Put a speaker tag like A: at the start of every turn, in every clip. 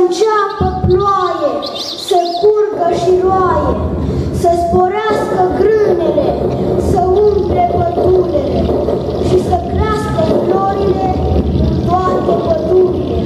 A: înceapă ploaie, să curgă și roaie, să sporească grânele, să umple pădurile și să crească florile în toate pădurile.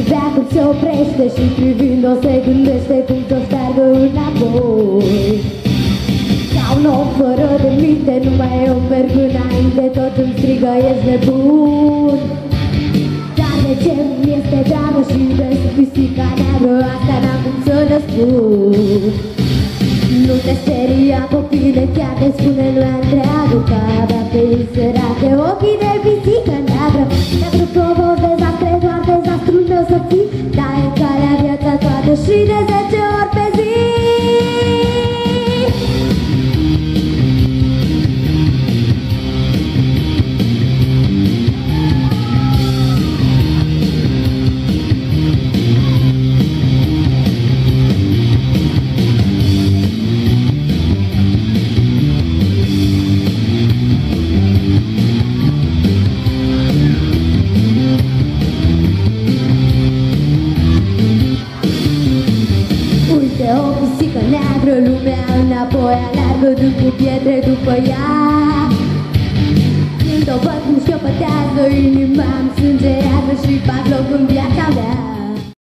B: Veacul se oprește și privind-o se gândește cum să steargă înapoi. Ca un om fără de minte, numai eu merg înainte, tot îmi strigă, ești nebun. Dar de ce mi este dragă și de pisica neagră, asta n-am cum să le spun. Nu te speria, copile, chiar te spune lumea întreagă că avea pe ei sărate ochii de pisică neagră. Dacă provoc dezastre, doar dezastrul meu să fii, dar în calea viața toată și de 10 ori pe zi. o pisică neagră, lumea înapoi alergă după pietre după ea. Când o văd cum șchiopătează, inima-mi sângerează și fac loc în viața mea.